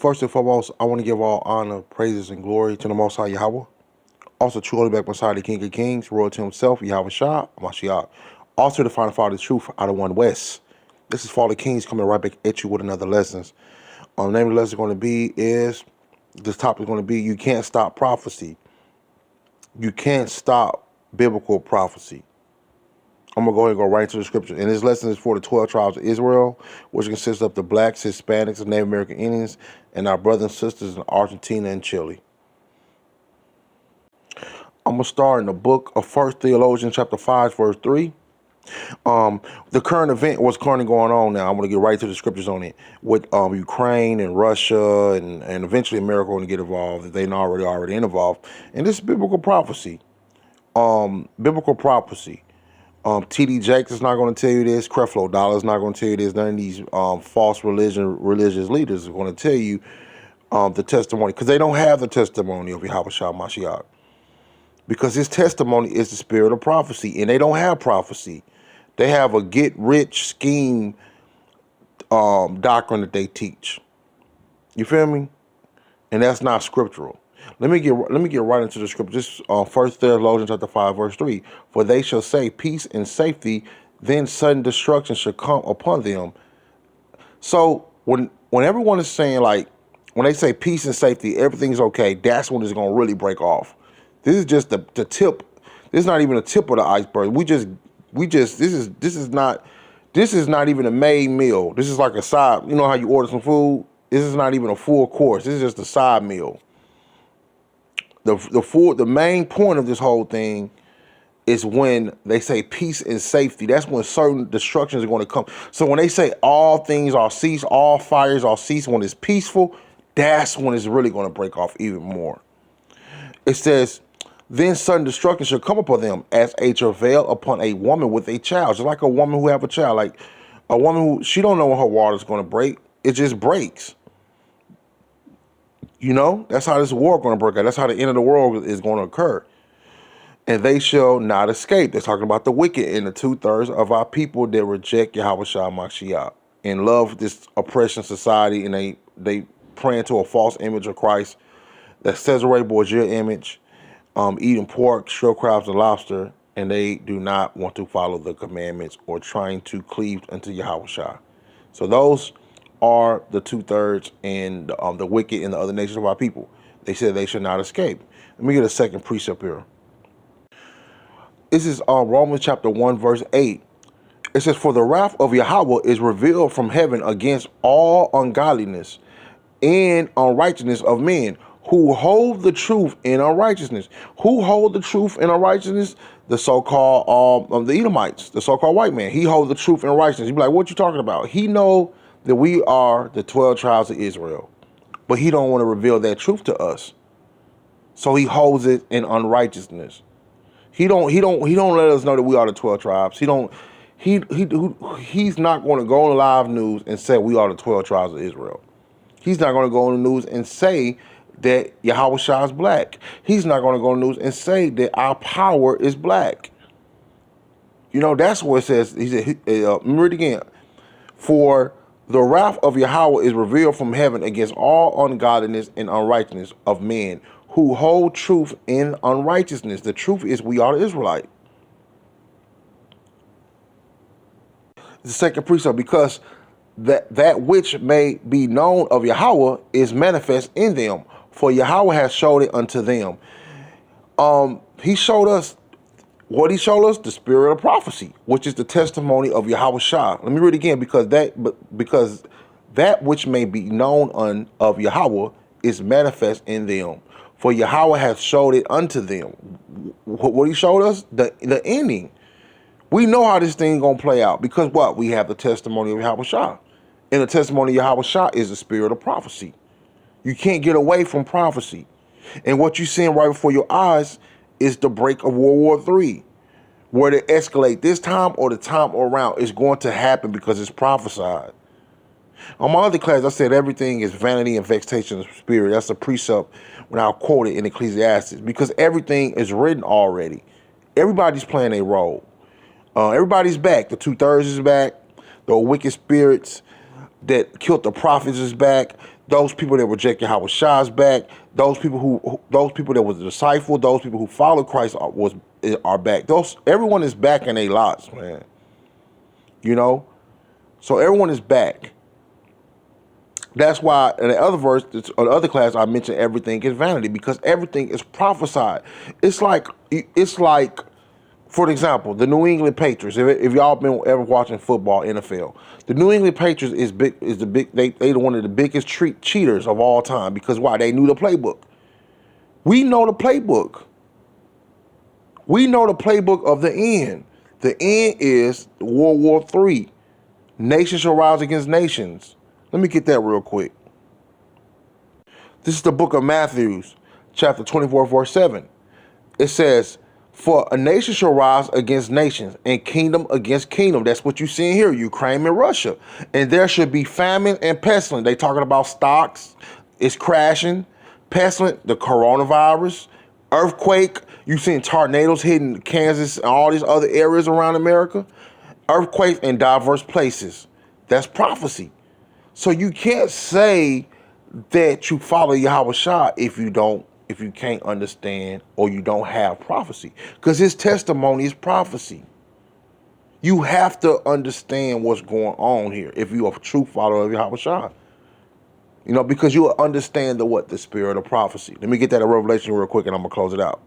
First and foremost, I want to give all honor, praises, and glory to the Most High Yahweh. Also, true holy back beside the King of Kings, royalty himself, Yahweh Shah, Mashiach. Also, the final Father of truth out of one West. This is Father Kings coming right back at you with another lessons. The name of the lesson going to be is, this topic is going to be, you can't stop prophecy. You can't stop biblical prophecy. I'm going to go ahead and go right into the scripture. And this lesson is for the 12 tribes of Israel, which consists of the blacks, Hispanics, and Native American Indians, and our brothers and sisters in Argentina and Chile. I'm going to start in the book of 1 Thessalonians chapter 5, verse 3. The current event, what's currently going on now, I'm going to get right to the scriptures on it, with Ukraine and Russia and eventually America going to get involved if they're not already involved. And this is biblical prophecy. Biblical prophecy. T.D. Jakes is not going to tell you this. Creflo Dollar is not going to tell you this. None of these false religious leaders are going to tell you the testimony, because they don't have the testimony of Yahweh Shah Mashiach. Because his testimony is the spirit of prophecy, and they don't have prophecy. They have a get-rich scheme doctrine that they teach. You feel me? And that's not scriptural. Let me get right into the scripture. This 1 Thessalonians chapter 5, verse 3. For they shall say peace and safety, then sudden destruction shall come upon them. So when everyone is saying, like, when they say peace and safety, everything's okay, that's when it's going to really break off. This is just the tip. This is not even the tip of the iceberg. This is not even a main meal. This is like a side. You know how you order some food? This is not even a full course. This is just a side meal. The main point of this whole thing is when they say peace and safety. That's when certain destructions are going to come. So when they say all things are ceased, all fires are ceased, when it's peaceful, that's when it's really going to break off even more. It says, then sudden destruction shall come upon them as a travail upon a woman with a child. Just like a woman who have a child, like a woman who, she don't know when her water's going to break. It just breaks. You know, that's how this war going to break out. That's how the end of the world is going to occur. And they shall not escape. They're talking about the wicked and the 2/3 of our people that reject Yahweh Shah Mashiach and love this oppression society, and they praying to a false image of Christ, that Cesare Borgia image, eating pork, shrimp, crabs, and lobster, and they do not want to follow the commandments or trying to cleave unto Yahweh Shah. So those are the 2/3 and the wicked and the other nations of our people. They said they should not escape. Let me get a second precept here. This is Romans chapter 1, verse 8. It says, for the wrath of Yahweh is revealed from heaven against all ungodliness and unrighteousness of men who hold the truth in unrighteousness. Who hold the truth in unrighteousness? The so-called the Edomites, the so-called white man. He holds the truth in righteousness. You be like, what you talking about? He know that we are the 12 tribes of Israel, but he don't want to reveal that truth to us. So he holds it in unrighteousness. He don't let us know that we are the 12 tribes. He's not going to go on live news and say we are the 12 tribes of Israel. He's not going to go on the news and say that Yahweh Shah is black. He's not going to go on the news and say that our power is black. You know, that's what it says. He said, remember it again. For the wrath of Yahweh is revealed from heaven against all ungodliness and unrighteousness of men who hold truth in unrighteousness. The truth is we are the Israelite. The second precept, because that which may be known of Yahweh is manifest in them, for Yahweh has showed it unto them. He showed us what he showed us, the spirit of prophecy, which is the testimony of Yahweh Shah. Let me read it again, because that which may be known of Yahweh is manifest in them, for Yahweh has showed it unto them. What he showed us, the ending. We know how this thing gonna play out, because what? We have the testimony of Yahweh Shah. And the testimony of Yahweh Shah is the spirit of prophecy. You can't get away from prophecy. And what you're seeing right before your eyes is the break of World War III. Where they escalate this time or the time around is going to happen because it's prophesied. On my other class, I said everything is vanity and vexation of spirit. That's a precept when I quote it in Ecclesiastes, because everything is written already. Everybody's playing a role. Everybody's back. The 2/3 is back. The wicked spirits that killed the prophets is back. those people that reject Yahweh Shah's back, those people those people that was disciple, those people who followed Christ are back. Everyone is back in their lots, man. You know, so everyone is back. That's why in the other verse, or the other class, I mentioned everything is vanity, because everything is prophesied. It's like, for example, the New England Patriots. If y'all been ever watching football, NFL, the New England Patriots is big. They one of the biggest cheaters of all time, because why? They knew the playbook. We know the playbook. We know the playbook of the end. The end is World War III. Nations shall rise against nations. Let me get that real quick. This is the book of Matthew, chapter 24, verse 7. It says, for a nation shall rise against nations, and kingdom against kingdom. That's what you see here, Ukraine and Russia. And there should be famine and pestilence. They talking about stocks. It's crashing. Pestilence, the coronavirus, earthquake. You seen tornadoes hitting Kansas and all these other areas around America. Earthquakes in diverse places. That's prophecy. So you can't say that you follow Yahweh Shah if you can't understand or you don't have prophecy. Because his testimony is prophecy. You have to understand what's going on here if you're a true follower of Yahweh Shah. You know, because you will understand the spirit of prophecy. Let me get that in Revelation real quick and I'm going to close it out.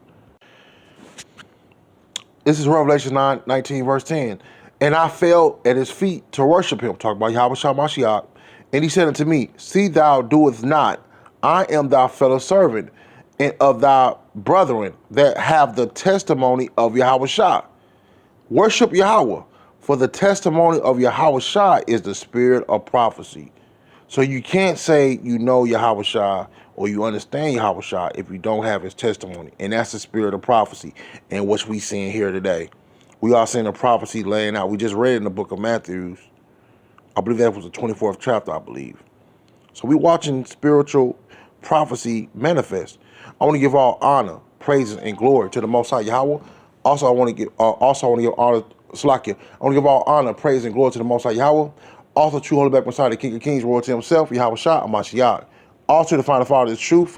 This is Revelation 19, verse 10. And I fell at his feet to worship him. Talk about Yahweh Shah Mashiach. And he said unto me, see thou doest not. I am thy fellow servant and of thy brethren that have the testimony of Yahweh Shah. Worship Yahweh, for the testimony of Yahweh Shah is the spirit of prophecy. So you can't say you know Yahweh Shah or you understand Yahweh Shah if you don't have his testimony. And that's the spirit of prophecy, and what we seeing here today. We are seeing a prophecy laying out. We just read in the book of Matthew. I believe that was the 24th chapter, I believe. So we're watching spiritual prophecy manifest. I want to give all honor, praises, and glory to the Most High Yahweh. Also, I want to give honor, Salakia. I want to give all honor, praise, and glory to the Most High Yahweh. Also, true holy back Messiah, the King of Kings, royalty himself, Yahweh Shah, Amashiach. Also, to find the Father of the truth,